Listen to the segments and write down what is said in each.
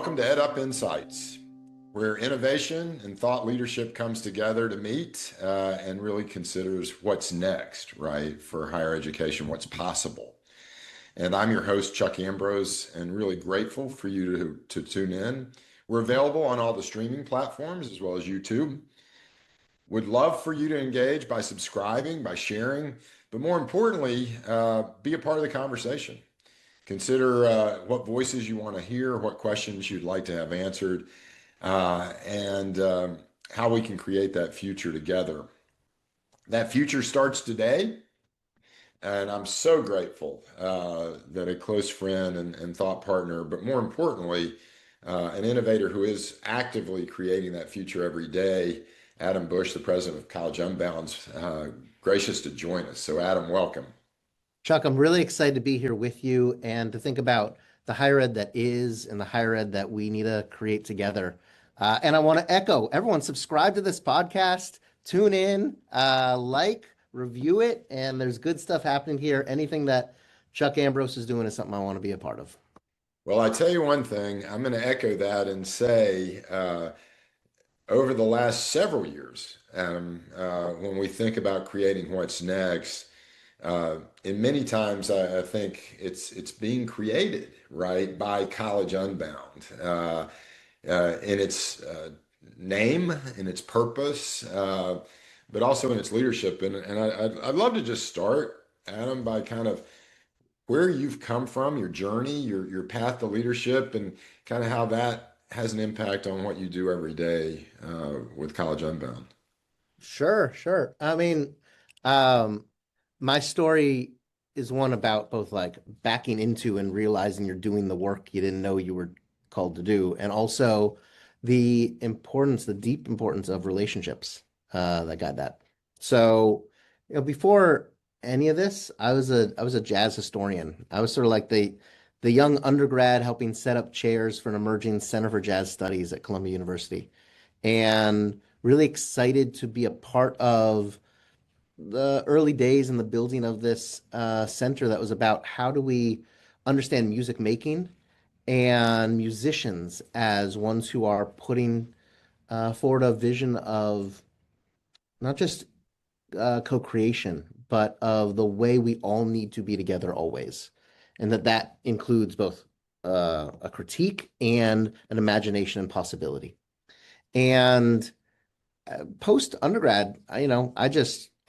welcome to Ed Up Insights, where innovation and thought leadership comes together to meet and really considers what's next, right, for higher education, what's possible. And I'm your host, Chuck Ambrose, and really grateful for you to tune in. We're available on all the streaming platforms as well as YouTube. Would love for you to engage by subscribing, by sharing, but more importantly, be a part of the conversation. Consider what voices you want to hear, what questions you'd like to have answered, and how we can create that future together. That future starts today, and I'm so grateful that a close friend and thought partner, but more importantly, an innovator who is actively creating that future every day, Adam Bush, the president of College Unbound, gracious to join us. So Adam, welcome. Chuck, I'm really excited to be here with you and to think about the higher ed that is and the higher ed that we need to create together. And I want to echo, everyone subscribe to this podcast, tune in, review it, and there's good stuff happening here. Anything that Chuck Ambrose is doing is something I want to be a part of. Well, I tell you one thing, I'm going to echo that and say, over the last several years, when we think about creating what's next, and many times I think it's being created, right, by College Unbound in its name, in its purpose, but also in its leadership. And I'd love to just start, Adam, by kind of where you've come from, your journey, your path to leadership, and kind of how that has an impact on what you do every day with College Unbound. Sure. I mean, my story is one about both like backing into and realizing you're doing the work you didn't know you were called to do, and also the deep importance of relationships that got that. So, before any of this, I was a jazz historian. I was sort of like the young undergrad helping set up chairs for an emerging Center for Jazz Studies at Columbia University, and really excited to be a part of the early days in the building of this center that was about how do we understand music making and musicians as ones who are putting forward a vision of not just co-creation, but of the way we all need to be together always. And that includes both a critique and an imagination and possibility. And post undergrad, I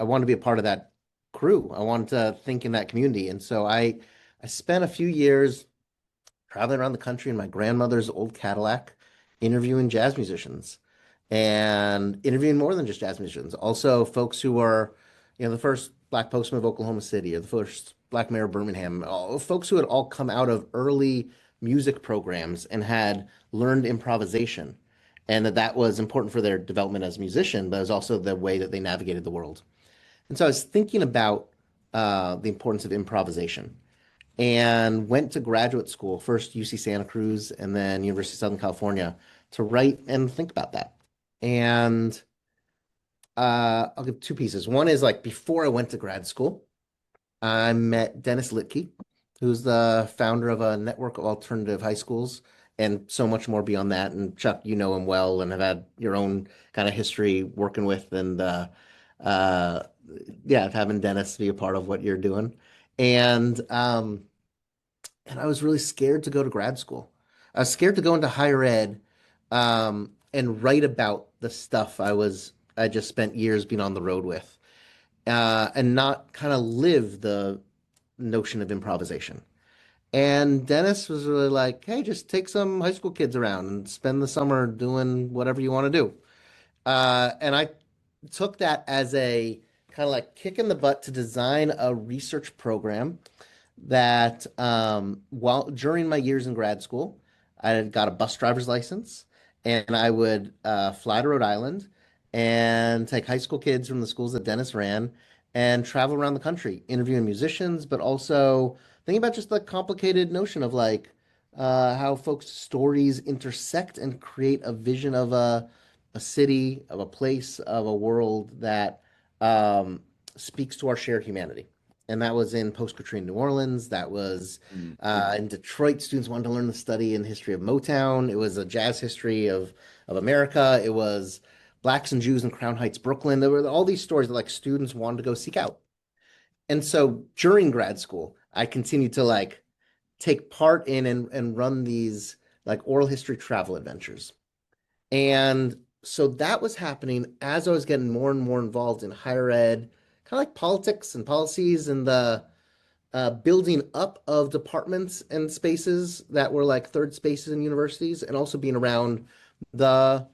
wanted to be a part of that crew. I wanted to think in that community. And so I spent a few years traveling around the country in my grandmother's old Cadillac, interviewing jazz musicians and interviewing more than just jazz musicians. Also folks who were, the first Black postman of Oklahoma City or the first Black mayor of Birmingham, folks who had all come out of early music programs and had learned improvisation, and that was important for their development as a musician, but it was also the way that they navigated the world. And so I was thinking about the importance of improvisation and went to graduate school, first UC Santa Cruz and then University of Southern California, to write and think about that. And I'll give two pieces. One is like before I went to grad school, I met Dennis Litke, who's the founder of a network of alternative high schools and so much more beyond that. And Chuck, you know him well and have had your own kind of history working with and having Dennis be a part of what you're doing. And I was really scared to go to grad school. I was scared to go into higher ed and write about the stuff I just spent years being on the road with and not kind of live the notion of improvisation. And Dennis was really like, hey, just take some high school kids around and spend the summer doing whatever you want to do. And I took that as a kind of like kick in the butt to design a research program that during my years in grad school, I had got a bus driver's license, and I would fly to Rhode Island and take high school kids from the schools that Dennis ran and travel around the country, interviewing musicians, but also thinking about just the complicated notion of like how folks' stories intersect and create a vision of a city, of a place, of a world that speaks to our shared humanity. and that was in post-Katrina New Orleans. That was Mm. in Detroit. Students wanted to learn the study and history of Motown. It was a jazz history of America. It was Blacks and Jews in Crown Heights, Brooklyn. There were all these stories that like students wanted to go seek out. And so during grad school, I continued to like take part in and run these like oral history travel adventures. And so that was happening as I was getting more and more involved in higher ed, kind of like politics and policies and the building up of departments and spaces that were like third spaces in universities, and also being around the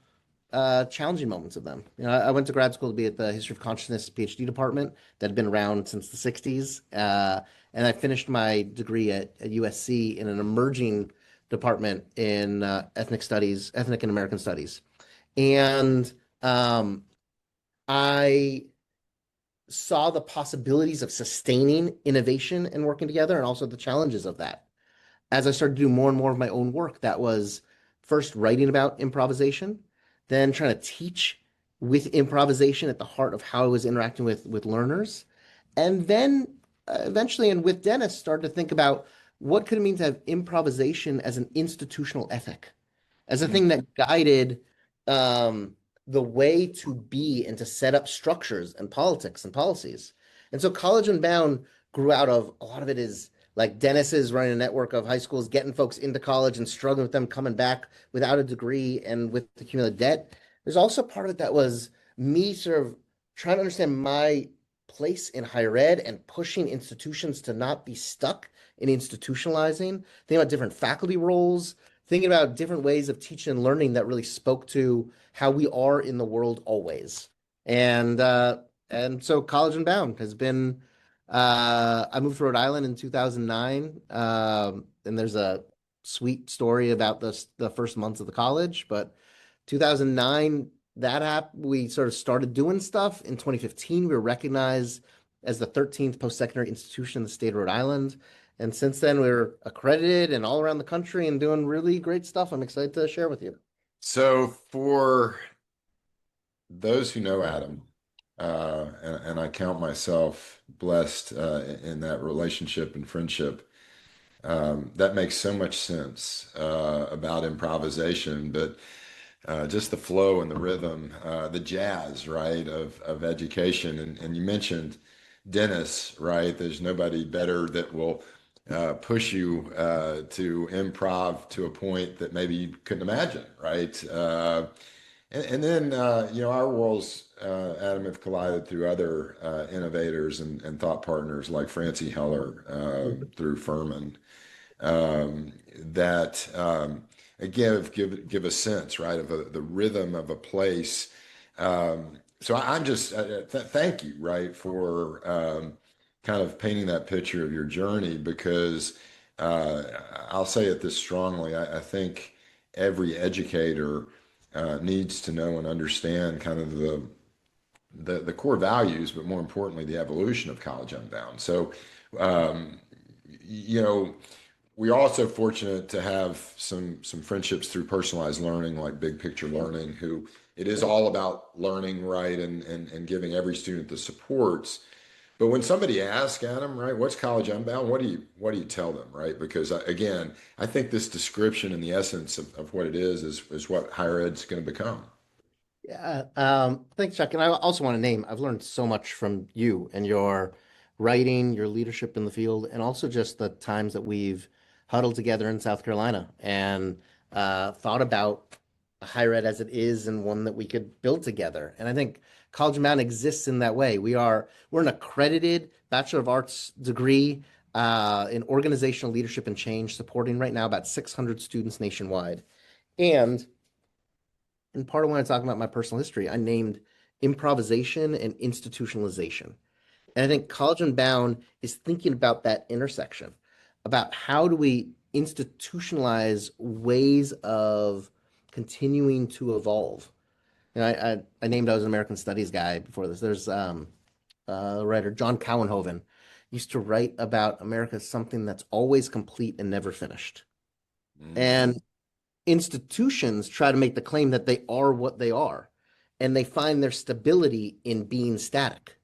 challenging moments of them. You know, I went to grad school to be at the History of Consciousness PhD department that had been around since the 60s. And I finished my degree at USC in an emerging department in ethnic studies, ethnic and American studies. And I saw the possibilities of sustaining innovation and working together, and also the challenges of that. As I started to do more and more of my own work, that was first writing about improvisation, then trying to teach with improvisation at the heart of how I was interacting with learners, and then eventually, and with Dennis, started to think about what could it mean to have improvisation as an institutional ethic, as a Mm. thing that guided the way to be and to set up structures and politics and policies. And so College Unbound grew out of a lot of it is like Dennis is running a network of high schools, getting folks into college and struggling with them coming back without a degree and with accumulated debt. There's also part of it that was me sort of trying to understand my place in higher ed and pushing institutions to not be stuck in institutionalizing, thinking about different faculty roles, thinking about different ways of teaching and learning that really spoke to how we are in the world always. And so College Unbound has been I moved to Rhode Island in 2009. And there's a sweet story about the first months of the college, but 2009 that happened. We sort of started doing stuff. In 2015, we were recognized as the 13th post-secondary institution in the state of Rhode Island. And since then, we're accredited and all around the country and doing really great stuff. I'm excited to share with you. So for those who know Adam, and I count myself blessed in that relationship and friendship, that makes so much sense about improvisation, but just the flow and the rhythm, the jazz, right, of education. And you mentioned Dennis, right? There's nobody better that will push you to improv to a point that maybe you couldn't imagine, right? And then, our worlds, Adam, have collided through other innovators and thought partners like Francie Heller through Furman that give a sense, right, of the rhythm of a place. So I'm just thank you, right, for kind of painting that picture of your journey because I'll say it this strongly. I think every educator needs to know and understand kind of the core values, but more importantly, the evolution of College Unbound. So, um, you know, we're also fortunate to have some friendships through personalized learning, like Big Picture Learning, who it is all about learning, right, and giving every student the supports. But when somebody asks Adam, right, what's College Unbound? What do you tell them, right? Because again, I think this description and the essence of what it is what higher ed's going to become. Yeah, thanks, Chuck. And I also want to name, I've learned so much from you and your writing, your leadership in the field, and also just the times that we've huddled together in South Carolina and thought about higher ed as it is and one that we could build together. And I think College Mountain exists in that way. We're an accredited Bachelor of Arts degree in organizational leadership and change, supporting right now about 600 students nationwide. And in part of when I talk about my personal history, I named improvisation and institutionalization. And I think College Unbound is thinking about that intersection, about how do we institutionalize ways of continuing to evolve. You know, I named I was an American Studies guy before this. There's a writer, John Cowenhoven, used to write about America as something that's always complete and never finished. Mm. And institutions try to make the claim that they are what they are, and they find their stability in being static,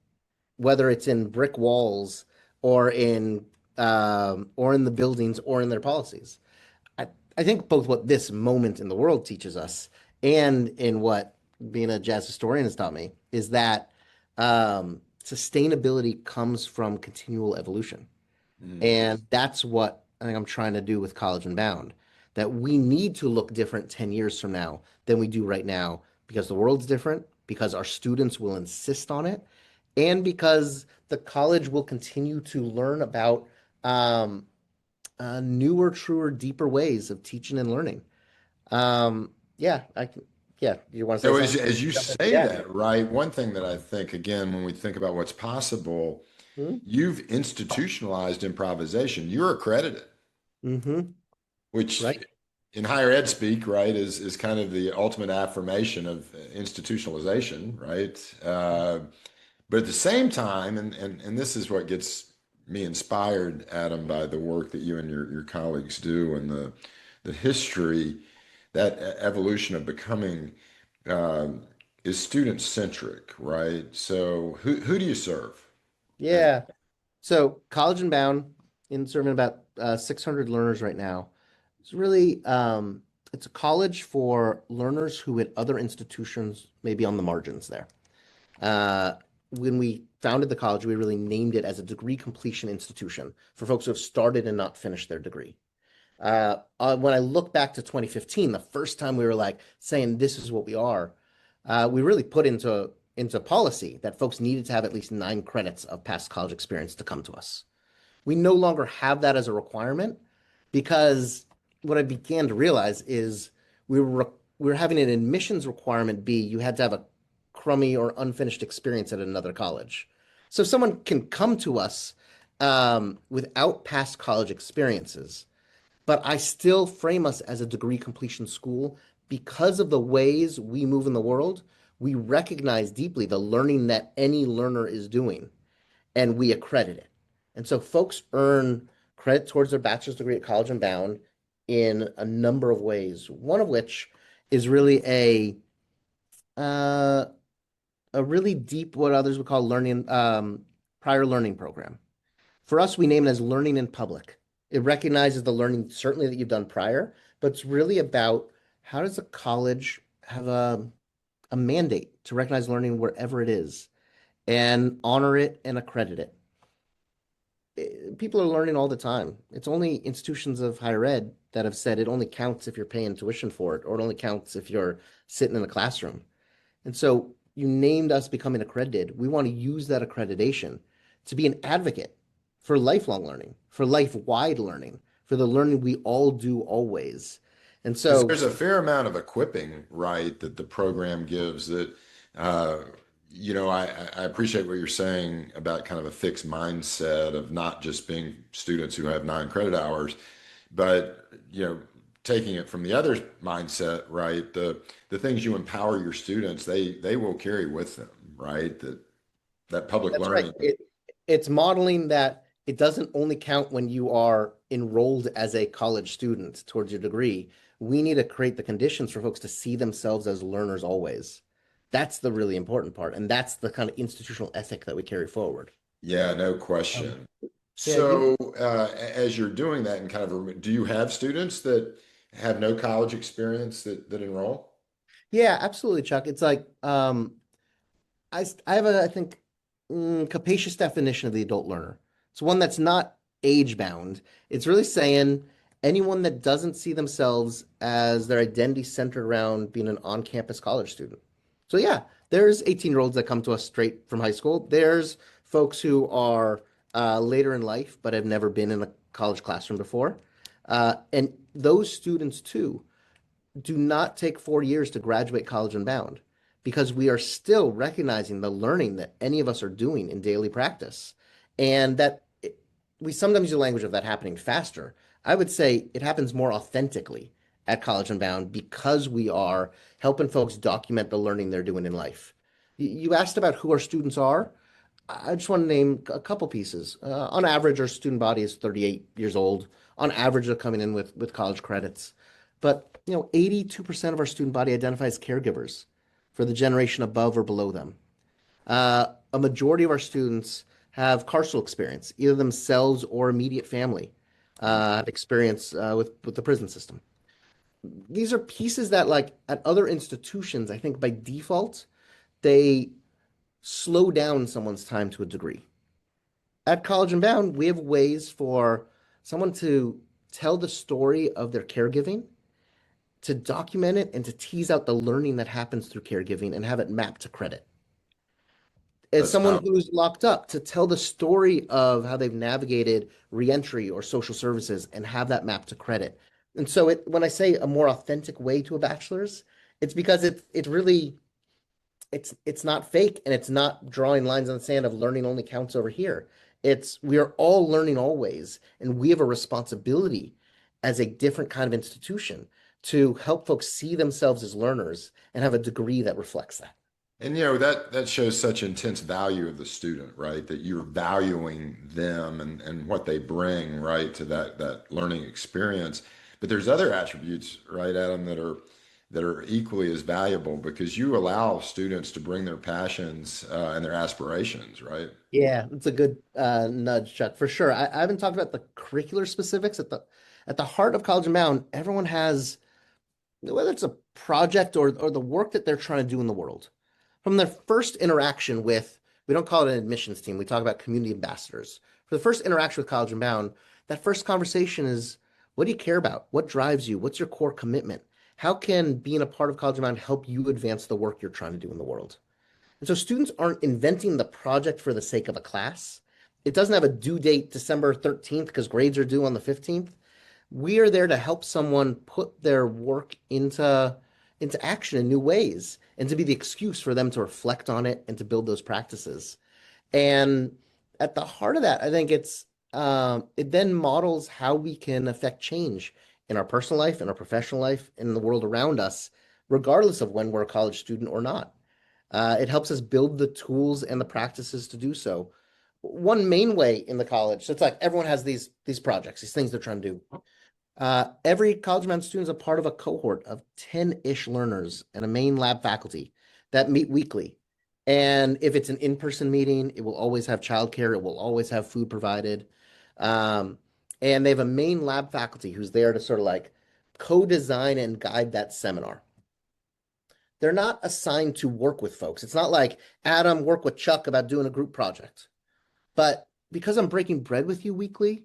whether it's in brick walls or in the buildings or in their policies. I, I think both what this moment in the world teaches us and in what being a jazz historian has taught me is that sustainability comes from continual evolution. Mm. And that's what I think I'm trying to do with College Unbound, that we need to look different 10 years from now than we do right now because the world's different, because our students will insist on it, and because the college will continue to learn about um, newer, truer, deeper ways of teaching and learning. Yeah, I can. Yeah, you want to say So something? as you Jump in. say Yeah. that, right, one thing that I think, again, when we think about what's possible, Mm-hmm. you've institutionalized improvisation. You're accredited, Mm-hmm. which Right. in higher ed speak, right, is kind of the ultimate affirmation of institutionalization, right? But at the same time, and this is what gets me inspired, Adam, by the work that you and your colleagues do and the history, that evolution of becoming um, is student centric, right? So who do you serve? As, Yeah. So College Unbound in serving about 600 learners right now. It's really it's a college for learners who at other institutions may be on the margins there. Uh, when we founded the college, we really named it as a degree completion institution for folks who have started and not finished their degree. When I look back to 2015, the first time we were like saying this is what we are, we really put into policy that folks needed to have at least 9 credits of past college experience to come to us. We no longer have that as a requirement because what I began to realize is we were having an admissions requirement be you had to have a crummy or unfinished experience at another college. So if someone can come to us without past college experiences, but I still frame us as a degree completion school because of the ways we move in the world. We recognize deeply the learning that any learner is doing, and we accredit it. And so folks earn credit towards their bachelor's degree at College Unbound in a number of ways. One of which is really uh, a really deep, what others would call learning, prior learning program. For us, we name it as learning in public. It recognizes the learning certainly that you've done prior, but it's really about how does a college have a mandate to recognize learning wherever it is and honor it and accredit it. People are learning all the time. It's only institutions of higher ed that have said it only counts if you're paying tuition for it, or it only counts if you're sitting in a classroom. And so you named us becoming accredited. We want to use that accreditation to be an advocate for lifelong learning, for life-wide learning, for the learning we all do always. And because so, there's a fair amount of equipping, right, that the program gives that, uh, I appreciate what you're saying about kind of a fixed mindset of not just being students who have 9 credit hours, but, taking it from the other mindset, right, the things you empower your students, they will carry with them, right, that public that's right. learning. It's modeling that it doesn't only count when you are enrolled as a college student towards your degree. We need to create the conditions for folks to see themselves as learners always. That's the really important part, and that's the kind of institutional ethic that we carry forward. Yeah, no Um, question. yeah, you. So, as you're doing that and kind of, do you have students that have no college experience that enroll? Yeah, absolutely, Chuck. It's like I have a I think capacious definition of the adult learner. It's one that's not age bound. It's really saying anyone that doesn't see themselves as their identity centered around being an on-campus college student. So yeah, there's 18-year-olds that come to us straight from high school. There's folks who are later in life but have never been in a college classroom before. And those students too do not take 4 years to graduate College Unbound because we are still recognizing the learning that any of us are doing in daily practice. And we sometimes use the language of that happening faster. I would say it happens more authentically at College Unbound because we are helping folks document the learning they're doing in life. You asked about who our students are. I just want to name a couple pieces. On average, our student body is 38 years old. On average, they're coming in with college credits. But 82% of our student body identifies caregivers for the generation above or below them. A majority of our students have carceral experience, either themselves or immediate family have experience with the prison system. These are pieces that, like at other institutions, I think by default, they slow down someone's time to a degree. At College Unbound, we have ways for someone to tell the story of their caregiving, to document it, and to tease out the learning that happens through caregiving and have it mapped to credit. As That's someone powerful. who's locked up, to tell the story of how they've navigated reentry or social services and have that mapped to credit. And so when I say a more authentic way to a bachelor's, it's because it really it's not fake and it's not drawing lines on the sand of learning only counts over here. It's we are all learning always, and we have a responsibility as a different kind of institution to help folks see themselves as learners and have a degree that reflects that. And that shows such intense value of the student, right? That you're valuing them and what they bring, right, to that learning experience. But there's other attributes, right, Adam, that are equally as valuable because you allow students to bring their passions and their aspirations, right? Yeah, it's a good nudge, Chuck, for sure. I haven't talked about the curricular specifics at the heart of College Unbound. Everyone has, whether it's a project or the work that they're trying to do in the world, from their first interaction with, we don't call it an admissions team, we talk about community ambassadors. For the first interaction with College Unbound, that first conversation is, what do you care about? What drives you? What's your core commitment? How can being a part of College Unbound help you advance the work you're trying to do in the world? And so students aren't inventing the project for the sake of a class. It doesn't have a due date December 13th because grades are due on the 15th. We are there to help someone put their work into action in new ways and to be the excuse for them to reflect on it and to build those practices. And at the heart of that, I think it then models how we can affect change in our personal life, in our professional life, in the world around us, regardless of when we're a college student or not. It helps us build the tools and the practices to do so. One main way in the college, so it's like everyone has these projects, these things they're trying to do. Every College Bound student is a part of a cohort of 10-ish learners and a main lab faculty that meet weekly. And if it's an in-person meeting, it will always have childcare, it will always have food provided. Um, and they have a main lab faculty who's there to sort of like co-design and guide that seminar. They're not assigned to work with folks. It's not like Adam work with Chuck about doing a group project. But because I'm breaking bread with you weekly,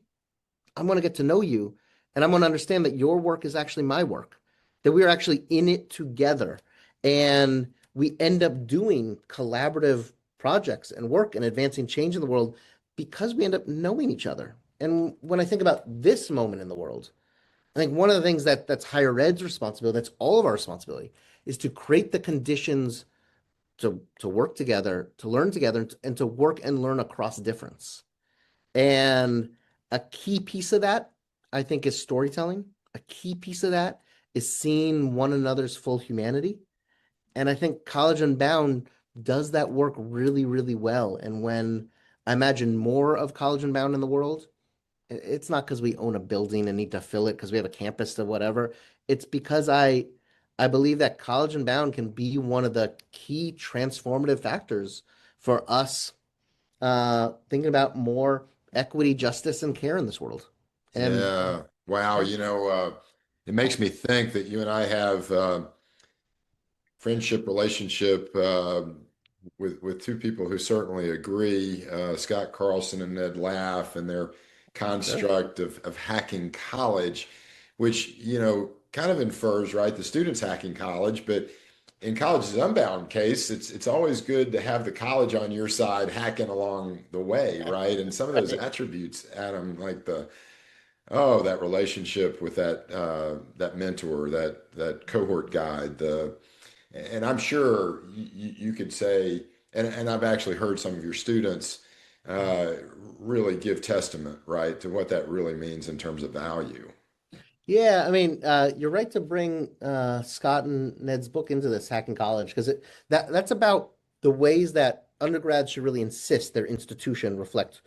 I'm going to get to know you and I'm going to understand that your work is actually my work, that we are actually in it together. And we end up doing collaborative projects and work and advancing change in the world because we end up knowing each other. And when I think about this moment in the world, I think one of the things that's higher ed's responsibility, that's all of our responsibility, is to create the conditions to work together, to learn together, and to work and learn across difference. And a key piece of that, I think, is storytelling. A key piece of that is seeing one another's full humanity. And I think College Unbound does that work really, really well. And when I imagine more of College Unbound in the world, it's not because we own a building and need to fill it because we have a campus or whatever. It's because I believe that College Unbound can be one of the key transformative factors for us thinking about more equity, justice, and care in this world. And Yeah. Wow. yeah, It makes me think that you and I have friendship relationship with two people who certainly agree, Scott Carlson and Ned Laff, and their sure. construct of hacking college, which kind of infers, right, the students hacking college, but in College's Unbound case, it's always good to have the college on your side hacking along the way, right? And some of those Right. attributes, Adam, like that relationship with that mentor, that cohort guide, and I'm sure you could say, and I've actually heard some of your students uh, really give testament, right, to what that really means in terms of value. Yeah, I mean, you're right to bring Scott and Ned's book into this Hacking College because that's about the ways that undergrads should really insist their institution reflect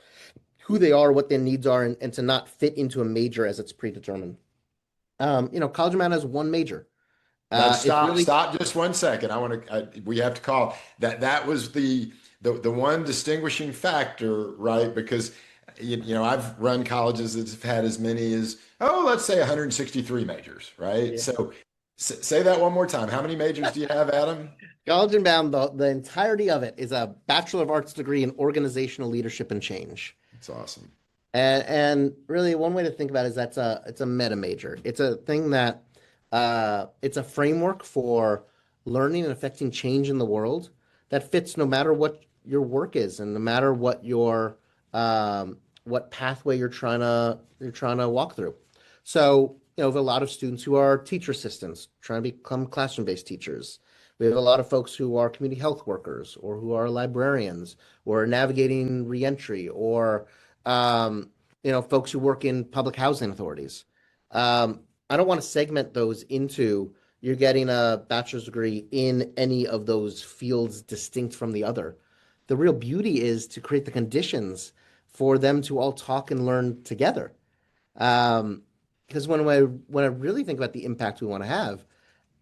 who they are, what their needs are, and to not fit into a major as it's predetermined. College Amount has one major. Now It's stop, really stop just one second. We have to call that was the the one distinguishing factor, right? Because I've run colleges that have had as many as, oh, let's say 163 majors, right? Yeah. So say that one more time. How many majors do you have, Adam? College Unbound, the entirety of it is a Bachelor of Arts degree in organizational leadership and change. It's awesome. And really one way to think about it is it's a meta major. It's a thing that it's a framework for learning and affecting change in the world that fits no matter what your work is and no matter what pathway you're trying to walk through. So, we have a lot of students who are teacher assistants trying to become classroom-based teachers. We have a lot of folks who are community health workers or who are librarians or navigating reentry or folks who work in public housing authorities. I don't want to segment those into you're getting a bachelor's degree in any of those fields distinct from the other. The real beauty is to create the conditions for them to all talk and learn together. Because when I really think about the impact we want to have,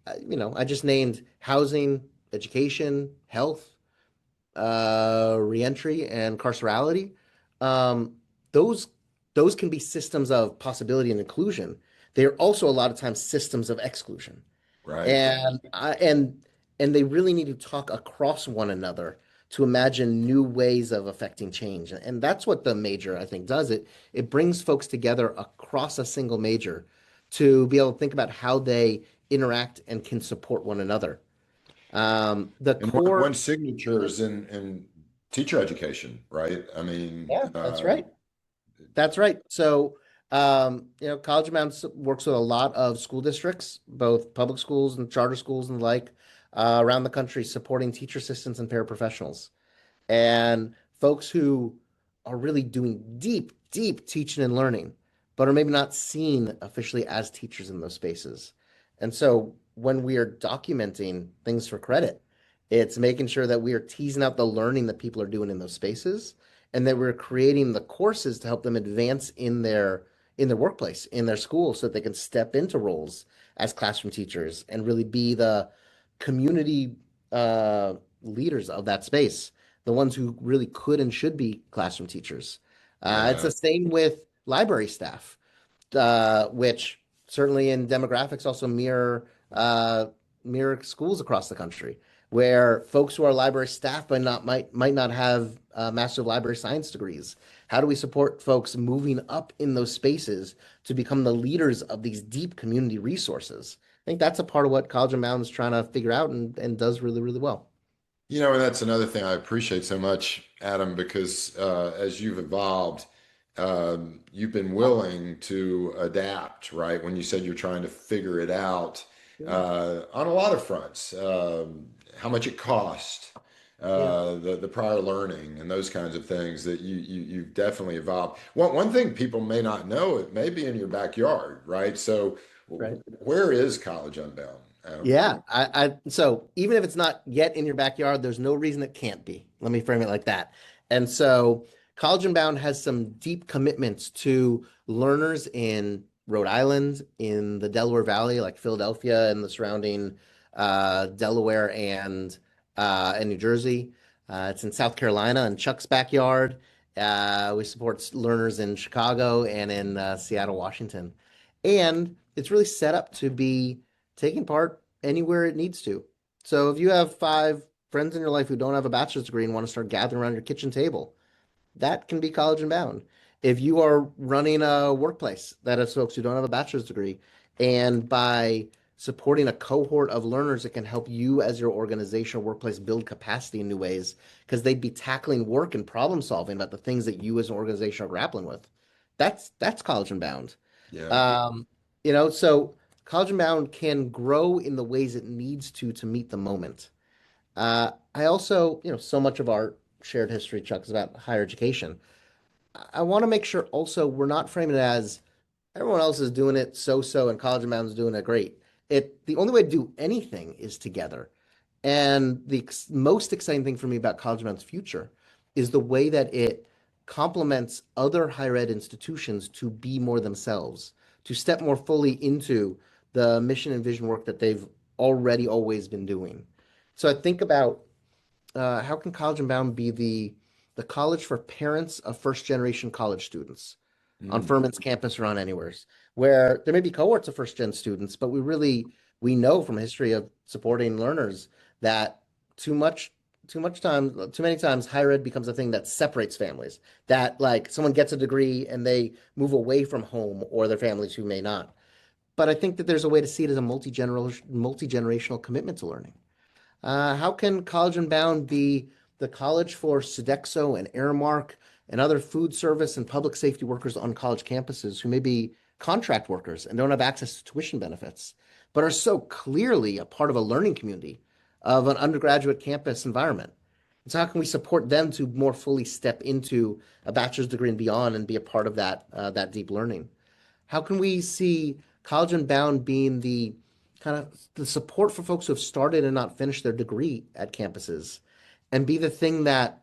I just named housing, education, health, reentry, and carcerality. Um, those those can be systems of possibility and inclusion. They are also a lot of times systems of exclusion, Right. and they really need to talk across one another to imagine new ways of affecting change. And that's what the major, I think, does. It brings folks together across a single major to be able to think about how they interact and can support one another. The And one core, signature is in teacher education, right? I mean, yeah, that's right. That's right. So, College of Mountain works with a lot of school districts, both public schools and charter schools and the like, around the country, supporting teacher assistants and paraprofessionals and folks who are really doing deep, deep teaching and learning, but are maybe not seen officially as teachers in those spaces. And so when we are documenting things for credit, it's making sure that we are teasing out the learning that people are doing in those spaces and that we're creating the courses to help them advance in their workplace, in their school, so that they can step into roles as classroom teachers and really be the community leaders of that space, the ones who really could and should be classroom teachers. It's Yeah. the same with library staff, which certainly in demographics also mirror schools across the country, where folks who are library staff might not have master of library science degrees. How do we support folks moving up in those spaces to become the leaders of these deep community resources? I think that's a part of what College Unbound is trying to figure out and does really, really well. And that's another thing I appreciate so much, Adam, because as you've evolved, you've been willing to adapt, right? When you said you're trying to figure it out Yeah. on a lot of fronts, how much it cost, Yeah. the prior learning, and those kinds of things that you've definitely evolved. One thing people may not know, it may be in your backyard, right? So, Right. where is College Unbound, Adam? Yeah, so even if it's not yet in your backyard, there's no reason it can't be. Let me frame it like that. And so College Unbound has some deep commitments to learners in Rhode Island, in the Delaware Valley, like Philadelphia and the surrounding Delaware and New Jersey. It's in South Carolina in Chuck's backyard. We support learners in Chicago and in Seattle, Washington. And it's really set up to be taking part anywhere it needs to. So if you have 5 friends in your life who don't have a bachelor's degree and want to start gathering around your kitchen table, that can be College Unbound. If you are running a workplace that has folks who don't have a bachelor's degree, and by supporting a cohort of learners, it can help you as your organization or workplace build capacity in new ways because they'd be tackling work and problem solving about the things that you as an organization are grappling with. That's College Unbound. Yeah. Um, so College Unbound can grow in the ways it needs to meet the moment. I also, so much of our shared history, Chuck, is about higher education. I want to make sure also we're not framing it as everyone else is doing it so and College Unbound is doing it great. The only way to do anything is together. And the most exciting thing for me about College Unbound's future is the way that it complements other higher ed institutions to be more themselves, to step more fully into the mission and vision work that they've already always been doing. So I think about how can College Unbound be the college for parents of first generation college students on Mm. Furman's campus or on anywheres, where there may be cohorts of first gen students, but we know from a history of supporting learners that too much too many times higher ed becomes a thing that separates families. That like someone gets a degree and they move away from home or their families who may not. But I think that there's a way to see it as a multi-generational commitment to learning. How can College Unbound be the college for Sodexo and Aramark and other food service and public safety workers on college campuses who may be contract workers and don't have access to tuition benefits, but are so clearly a part of a learning community of an undergraduate campus environment? And so, how can we support them to more fully step into a bachelor's degree and beyond and be a part of that deep learning? How can we see College Unbound being the kind of the support for folks who have started and not finished their degree at campuses and be the thing that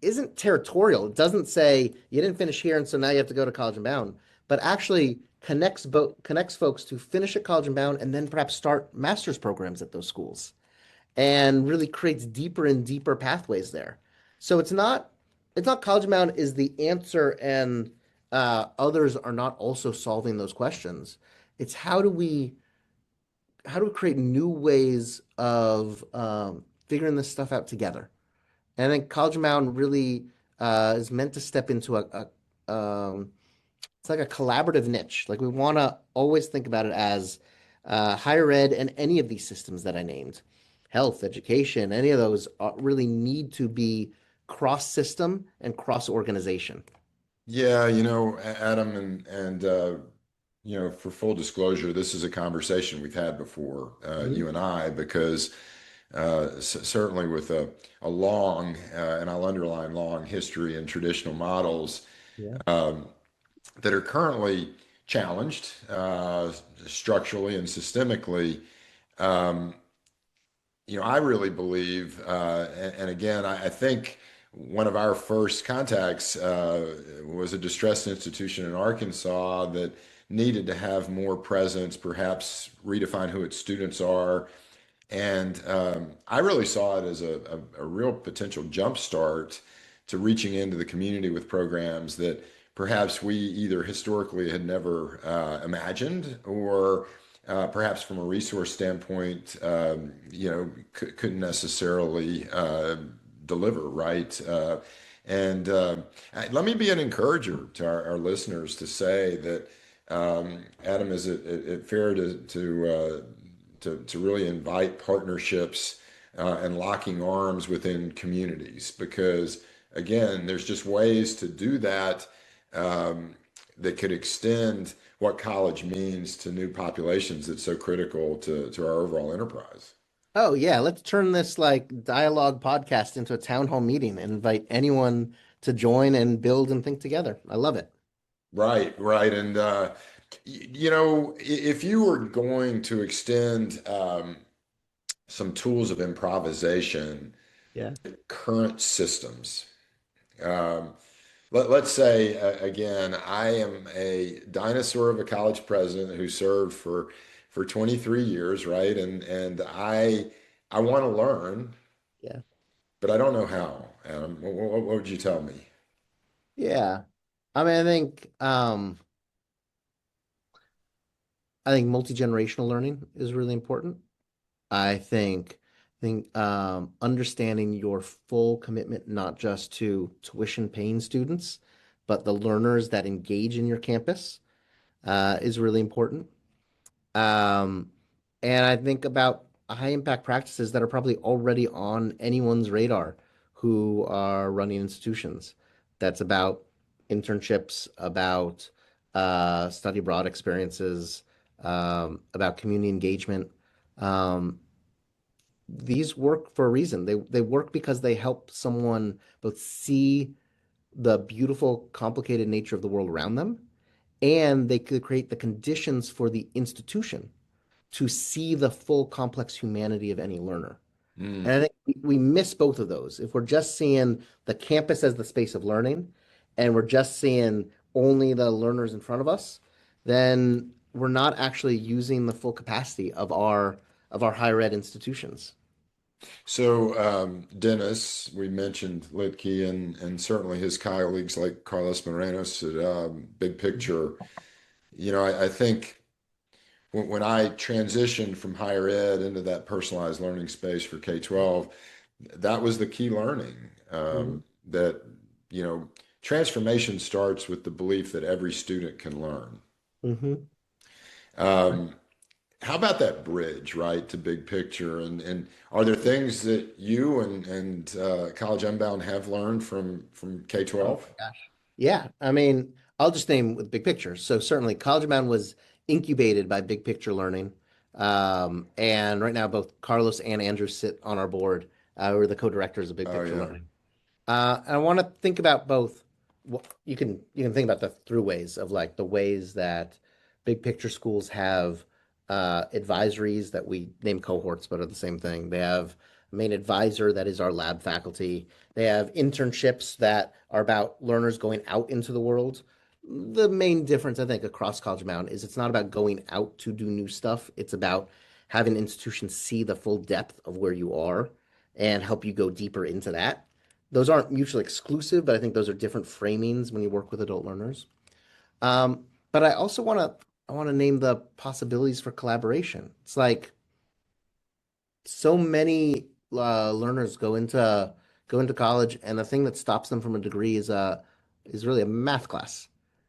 isn't territorial? It doesn't say you didn't finish here and so now you have to go to College Unbound, but actually connects folks to finish at College Unbound and then perhaps start master's programs at those schools and really creates deeper and deeper pathways there. So it's not College Bound is the answer and others are not also solving those questions. It's how do we create new ways of figuring this stuff out together? And I think College Bound really is meant to step into it's like a collaborative niche. Like we want to always think about it as higher ed and any of these systems that I named, health, education, any of those really need to be cross system and cross organization. Yeah, Adam, and for full disclosure, this is a conversation we've had before, Mhm. you and I, because certainly with a long, and I'll underline long history in traditional models Yeah. um, that are currently challenged structurally and systemically. Um, I really believe, and again, I think one of our first contacts was a distressed institution in Arkansas that needed to have more presence, perhaps redefine who its students are. And I really saw it as a real potential jumpstart to reaching into the community with programs that perhaps we either historically had never imagined or perhaps from a resource standpoint, couldn't necessarily deliver, right? Let me be an encourager to our listeners to say that, Adam, is it fair to really invite partnerships and locking arms within communities? Because again, there's just ways to do that that could extend what college means to new populations that's so critical to our overall enterprise. Oh yeah, let's turn this like dialogue podcast into a town hall meeting and invite anyone to join and build and think together. I love it. Right, right. And, if you were going to extend some tools of improvisation, Yeah. current systems, um, let's say, again, I am a dinosaur of a college president who served for 23 years, right? And I want to learn, Yeah. but I don't know how. Adam, what would you tell me? Yeah. I mean, I think multi-generational learning is really important. I think understanding your full commitment, not just to tuition paying students, but the learners that engage in your campus, is really important. Um, and I think about high impact practices that are probably already on anyone's radar who are running institutions. That's about internships, about study abroad experiences, about community engagement. Um, these work for a reason. They work because they help someone both see the beautiful, complicated nature of the world around them, and they could create the conditions for the institution to see the full complex humanity of any learner. And Mm. I think we miss both of those. If we're just seeing the campus as the space of learning and we're just seeing only the learners in front of us, then we're not actually using the full capacity of our higher ed institutions. So, Dennis, we mentioned Litke and certainly his colleagues like Carlos Morenos at Big Picture. I think when I transitioned from higher ed into that personalized learning space for K-12, that was the key learning Mhm. that, you know, transformation starts with the belief that every student can learn. Mhm. Um, how about that bridge, right, to big picture? And are there things that you and College Unbound have learned from Oh K-12? my gosh. Yeah, I mean, I'll just name with big picture. So certainly College Unbound was incubated by Big Picture Learning. And right now both Carlos and Andrew sit on our board. We're the co-directors of Big Oh Picture yeah, Learning. And I want to think about both. You can think about the throughways of like the ways that big picture schools have advisories that we name cohorts, but are the same thing. They have a main advisor that is our lab faculty. They have internships that are about learners going out into the world. The main difference, I think, across College Mountain is it's not about going out to do new stuff. It's about having institutions see the full depth of where you are and help you go deeper into that. Those aren't mutually exclusive, but I think those are different framings when you work with adult learners. But I want to name the possibilities for collaboration. It's like so many learners go into college, and the thing that stops them from a degree is really a math class.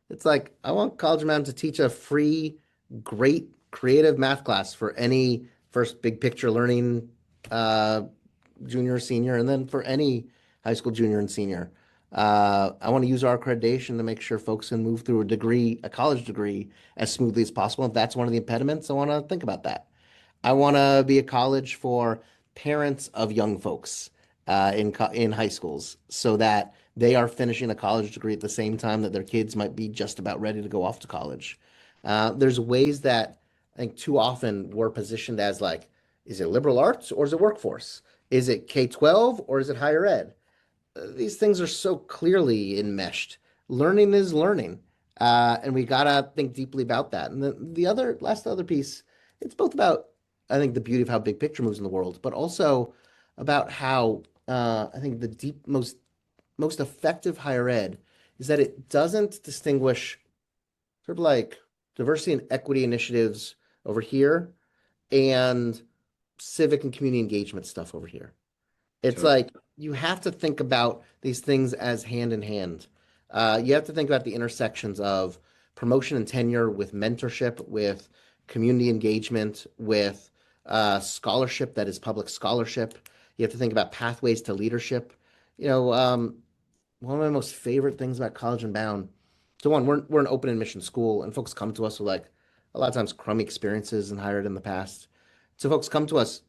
It's like I want College Man to teach a free, great, creative math class for any first big picture learning uh, junior or senior, and then for any high school junior and senior. I want to use our accreditation to make sure folks can move through a college degree, as smoothly as possible. If that's one of the impediments, I want to think about that. I want to be a college for parents of young folks in high schools, so that they are finishing a college degree at the same time that their kids might be just about ready to go off to college. There's ways that I think too often we're positioned as like, is it liberal arts or is it workforce? Is it K-12 or is it higher ed? These things are so clearly enmeshed. Learning is learning, and we gotta think deeply about that. And the other piece, it's both about I think the beauty of how big picture moves in the world, but also about how I think the deep most effective higher ed is that it doesn't distinguish sort of like diversity and equity initiatives over here and civic and community engagement stuff over here. It's totally. like you have to think about these things as hand in hand. You have to think about the intersections of promotion and tenure with mentorship, with community engagement, with scholarship that is public scholarship. You have to think about pathways to leadership. You know, one of my most favorite things about College and Bound. So one, we're an open admission school, and folks come to us with like a lot of times crummy experiences in higher ed in the past. So folks come to us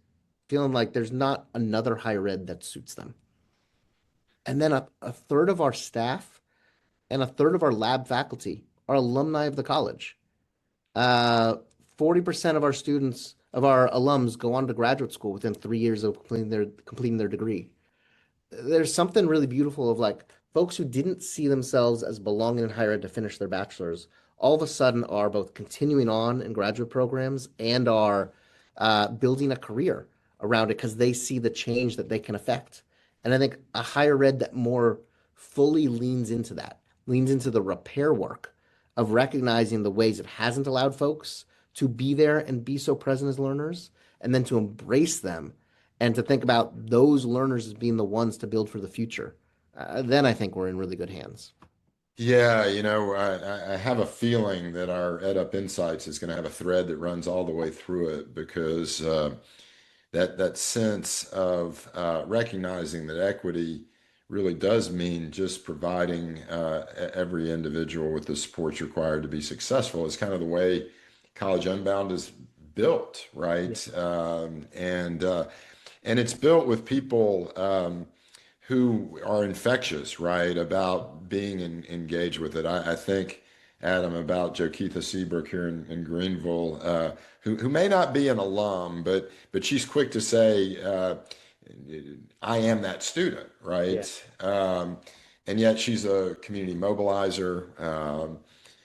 feeling like there's not another higher ed that suits them. And then a third of our staff and a third of our lab faculty are alumni of the college. Uh, 40% of our students, of our alums, go on to graduate school within 3 years of completing their degree. There's something really beautiful of like folks who didn't see themselves as belonging in higher ed to finish their bachelor's all of a sudden are both continuing on in graduate programs and are building a career around it because they see the change that they can affect. And I think a higher ed that more fully leans into that, leans into the repair work of recognizing the ways it hasn't allowed folks to be there and be so present as learners, and then to embrace them and to think about those learners as being the ones to build for the future, then I think we're in really good hands. Yeah, I have a feeling that our EdUp Insights is going to have a thread that runs all the way through it because that sense of recognizing that equity really does mean just providing every individual with the supports required to be successful is kind of the way College Unbound is built, Yeah. right? And it's built with people who are infectious, right, about being engaged with it. I think, Adam, about Jokitha Seabrook here in Greenville, who may not be an alum, but she's quick to say, I am that student, Yeah. right? And yet she's a community mobilizer.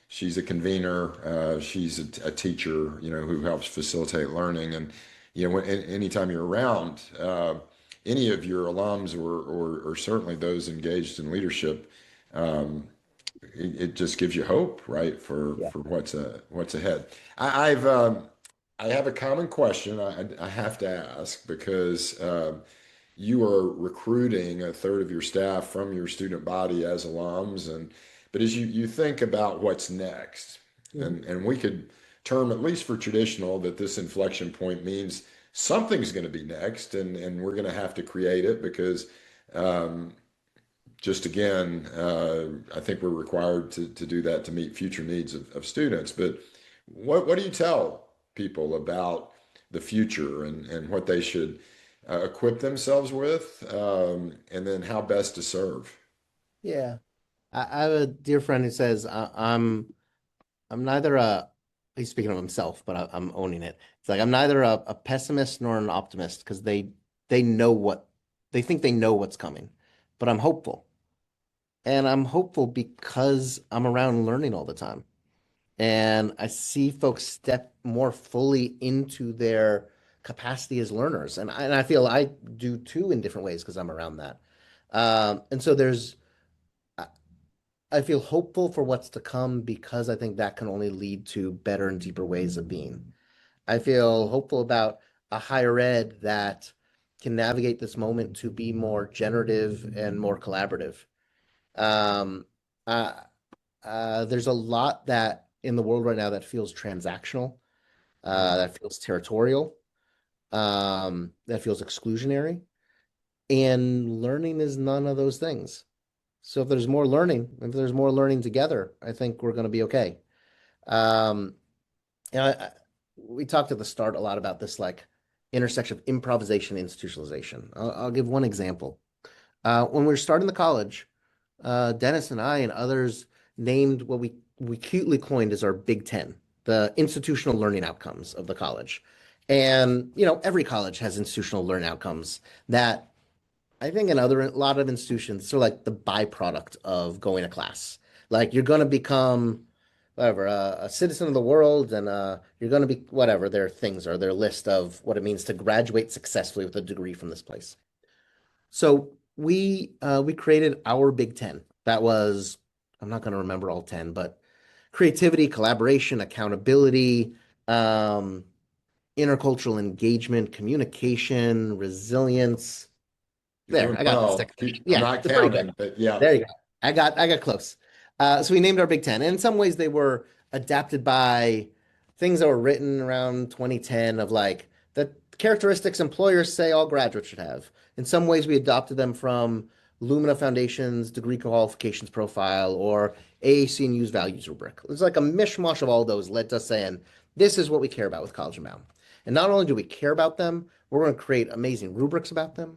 She's a convener. She's a teacher, who helps facilitate learning. And, anytime you're around, any of your alums or certainly those engaged in leadership, um, it just gives you hope, right, Yeah. for what's ahead. I've I have a common question I have to ask because you are recruiting a third of your staff from your student body as alums, and but as you think about what's next, Mhm. and we could term at least for traditional that this inflection point means something's going to be next, and we're going to have to create it because. Um, just again, I think we're required to do that to meet future needs of students. But what do you tell people about the future and what they should equip themselves with, and then how best to serve? Yeah. I have a dear friend who says, I'm neither a, he's speaking of himself, but I'm owning it. It's like I'm neither a pessimist nor an optimist because they know what they think they know what's coming. But I'm hopeful. And I'm hopeful because I'm around learning all the time. And I see folks step more fully into their capacity as learners. And I feel I do too in different ways because I'm around that. And so I I feel hopeful for what's to come because I think that can only lead to better and deeper ways of being. I feel hopeful about a higher ed that can navigate this moment to be more generative and more collaborative. Um, uh, there's a lot that in the world right now that feels transactional, Mm. that feels territorial, that feels exclusionary, and learning is none of those things. So if there's more learning together, I think we're going to be okay. Um, and we talked at the start a lot about this like intersection of improvisation and institutionalization. I'll give one example. When we were starting the college, Dennis and I and others named what we cutely coined as our Big Ten, the institutional learning outcomes of the college. And every college has institutional learning outcomes that I think in a lot of institutions, they're like the byproduct of going to class. Like you're going to become whatever a citizen of the world, and you're going to be whatever their things are, their list of what it means to graduate successfully with a degree from this place. So we created our Big Ten. That was I'm not going to remember all 10, but creativity, collaboration, accountability, um, intercultural engagement, communication, resilience. You're There, doing I got the well. stick. I'm Yeah, not they're pretty good. counting, but yeah. There you go. I got close. So we named our Big Ten. And in some ways they were adapted by things that were written around 2010 of like the characteristics employers say all graduates should have. In some ways we adopted them from Lumina Foundation's degree qualifications profile or AAC&U's values rubric. It's like a mishmash of all those led to us saying, this is what we care about with College Unbound. And not only do we care about them, we're going to create amazing rubrics about them.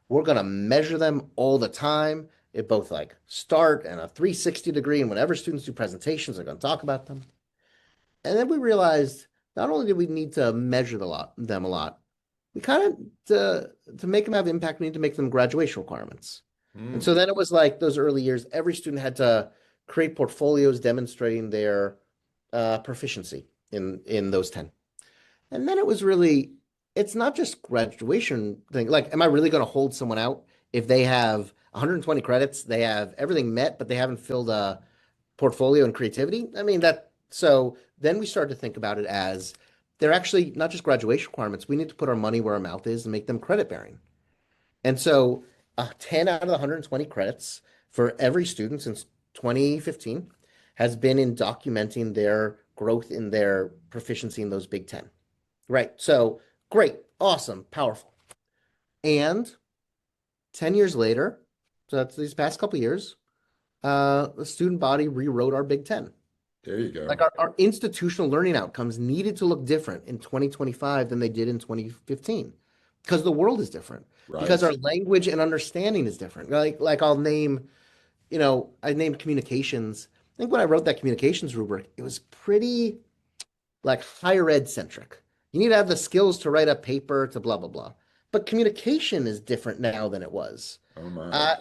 We're going to measure them all the time at both like start and a 360 degree. And whenever students do presentations, they're going to talk about them. And then we realized not only did we need to measure them a lot, we kind of to make them have impact, we need to make them graduation requirements. And so Mm. then it was like those early years, every student had to create portfolios demonstrating their proficiency in those 10. And then it was really, it's not just graduation thing. Like, am I really going to hold someone out if they have 120 credits, they have everything met, but they haven't filled a portfolio and creativity? I mean, so then we started to think about it as they're actually not just graduation requirements. We need to put our money where our mouth is and make them credit bearing. And so 10 out of the 120 credits for every student since 2015 has been in documenting their growth in their proficiency in those Big 10. Right. So great, awesome, powerful. And 10 years later, so that's these past couple of years, the student body rewrote our Big Ten. There you Like go. our institutional learning outcomes needed to look different in 2025 than they did in 2015 because the world is different, because Right. our language and understanding is different. Like I named communications. I think when I wrote that communications rubric, it was pretty like higher ed centric. You need to have the skills to write a paper to blah blah blah. But communication is different now than it was. Oh my. Uh,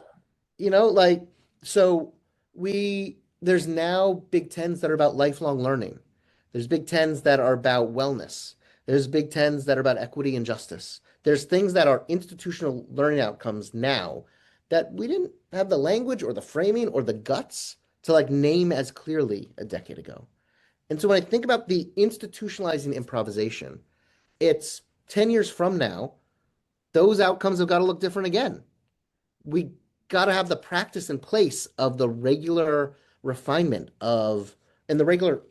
like so there's now Big Tens that are about lifelong learning. There's Big Tens that are about wellness. There's Big Tens that are about equity and justice. There's things that are institutional learning outcomes now that we didn't have the language or the framing or the guts to like name as clearly a decade ago. And so when I think about the institutionalizing improvisation, it's 10 years from now, those outcomes have got to look different again. We got to have the practice in place of the regular refinement of, and the regular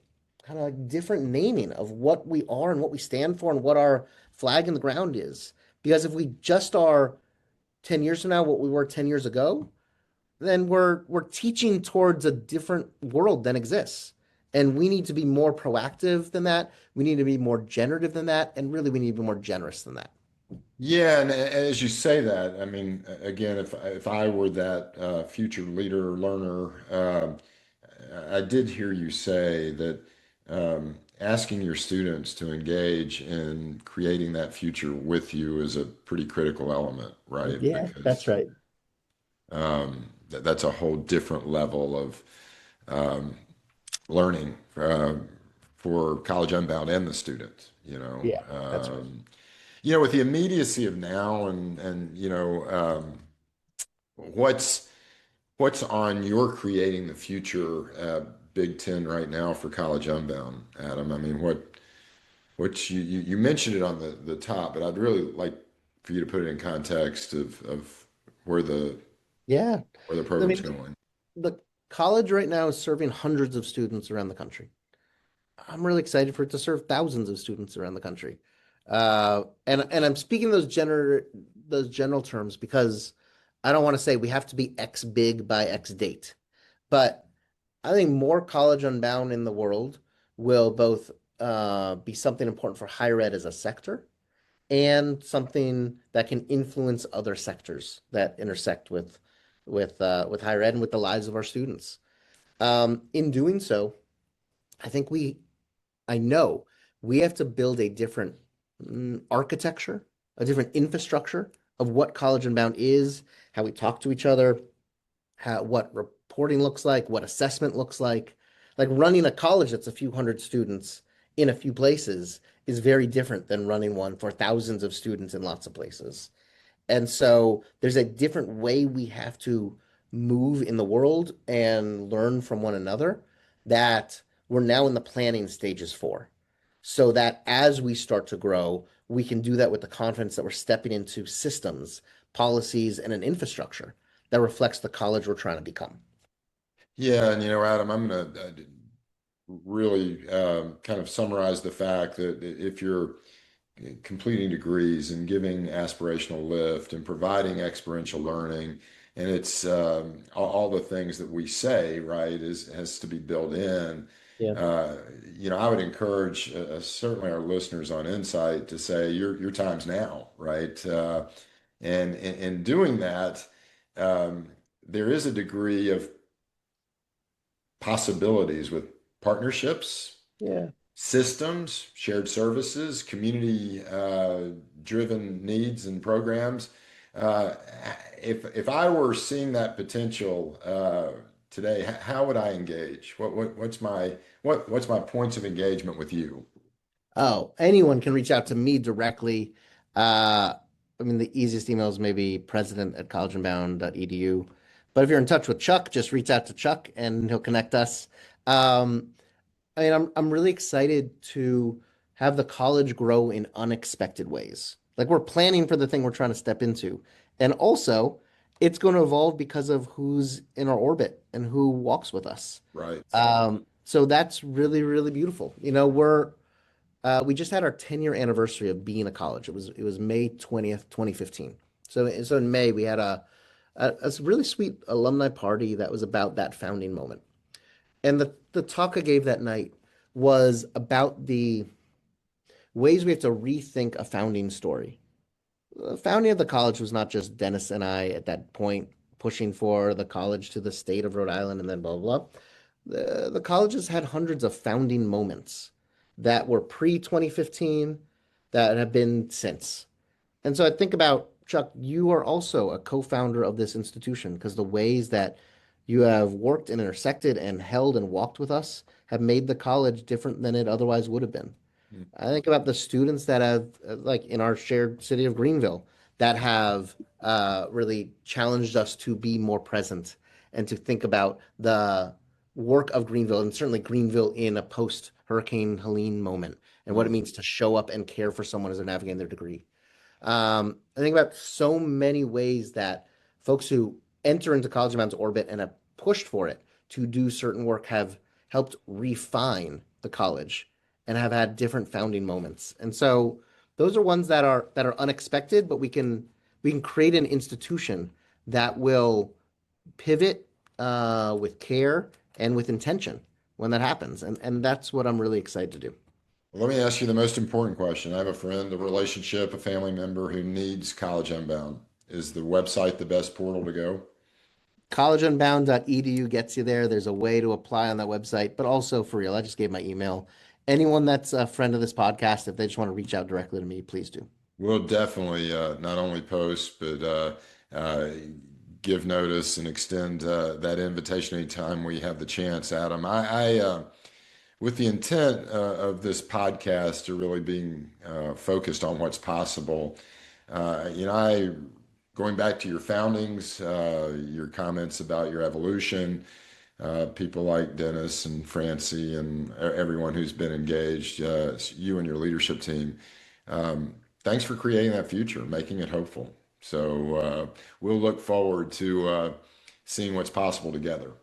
kind of like different naming of what we are and what we stand for and what our flag in the ground is. Because if we just are 10 years from now what we were 10 years ago, then we're teaching towards a different world than exists. And we need to be more proactive than that. We need to be more generative than that. And really, we need to be more generous than that. Yeah, and as you say that, I mean, again, if I were that future leader learner, I did hear you say that asking your students to engage in creating that future with you is a pretty critical element, right? Yeah, that's Because right. that's a whole different level of um, learning for College Unbound and the students, you know. Yeah, that's right. With the immediacy of now and what's what's on your creating the future Big Ten right now for College Unbound, Adam? I mean, you mentioned it on the top, but I'd really like for you to put it in context of where the Yeah. where the I program's mean, going. the college right now is serving hundreds of students around the country. I'm really excited for it to serve thousands of students around the country. And I'm speaking those general terms because I don't want to say we have to be X big by X date. But I think more college unbound in the world will both be something important for higher ed as a sector and something that can influence other sectors that intersect with higher ed and with the lives of our students. In doing so, I think I know we have to build a different architecture, a different infrastructure of what College Unbound is, how we talk to each other, what reporting looks like, what assessment looks like. Like running a college that's a few hundred students in a few places is very different than running one for thousands of students in lots of places. And so there's a different way we have to move in the world and learn from one another that we're now in the planning stages for. So that as we start to grow, we can do that with the confidence that we're stepping into systems, policies, and an infrastructure that reflects the college we're trying to become. Yeah, and Adam, I'm going to really kind of summarize the fact that if you're completing degrees and giving aspirational lift and providing experiential learning, and it's all the things that we say, right, has to be built in. Yeah. Uh, I would encourage certainly our listeners on Insight to say your time's now, right? And in doing that, um, there is a degree of possibilities with partnerships, Yeah. systems, shared services, community driven needs and programs. Uh, if I were seeing that potential today, how would I engage? What's my points of engagement with you? Oh, anyone can reach out to me directly. Uh, I mean, the easiest email is maybe president@collegeunbound.edu. But if you're in touch with Chuck, just reach out to Chuck and he'll connect us. Um, I mean, I'm really excited to have the college grow in unexpected ways. Like we're planning for the thing we're trying to step into. And also, it's going to evolve because of who's in our orbit and who walks with us. Right. So that's really, really beautiful. We just had our 10-year anniversary of being a college. It was May 20th, 2015. So in May we had a really sweet alumni party that was about that founding moment. And the talk I gave that night was about the ways we have to rethink a founding story. The founding of the college was not just Dennis and I at that point pushing for the college to the state of Rhode Island and then blah, blah, blah. The college has had hundreds of founding moments that were pre 2015 that have been since. And so I think about Chuck, you are also a co-founder of this institution because the ways that you have worked and intersected and held and walked with us have made the college different than it otherwise would have been. I think about the students that have, like in our shared city of Greenville, that have really challenged us to be more present and to think about the work of Greenville, and certainly Greenville in a post-Hurricane Helene moment, and what it Mm. means to show up and care for someone as they're navigating their degree. I think about so many ways that folks who enter into College Unbound's orbit and have pushed for it to do certain work have helped refine the college and have had different founding moments. And so those are ones that are unexpected, but we can create an institution that will pivot with care and with intention when that happens. And that's what I'm really excited to do. Well, let me ask you the most important question. I have a friend, a relationship, a family member who needs College Unbound. Is the website the best portal to go? collegeunbound.edu gets you there. There's a way to apply on that website, but also for real, I just gave my email. Anyone that's a friend of this podcast, if they just want to reach out directly to me, please do. We'll definitely not only post, but give notice and extend that invitation anytime we have the chance, Adam. With the intent of this podcast to really being focused on what's possible, going back to your foundings, your comments about your evolution, people like Dennis and Francie and everyone who's been engaged, you and your leadership team. Thanks for creating that future, making it hopeful. So we'll look forward to seeing what's possible together.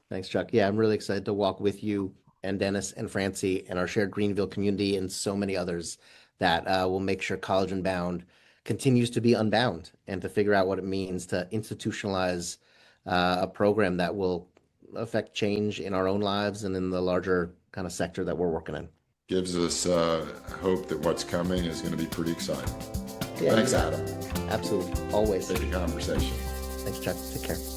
Thanks, Chuck. Yeah, I'm really excited to walk with you and Dennis and Francie and our shared Greenville community and so many others that will make sure College Unbound continues to be unbound and to figure out what it means to institutionalize a program that will affect change in our own lives and in the larger kind of sector that we're working in. Gives us hope that what's coming is going to be pretty exciting. Yeah, Thanks, Adam. absolutely. Always. Great conversation. Thanks, Chuck. Take care.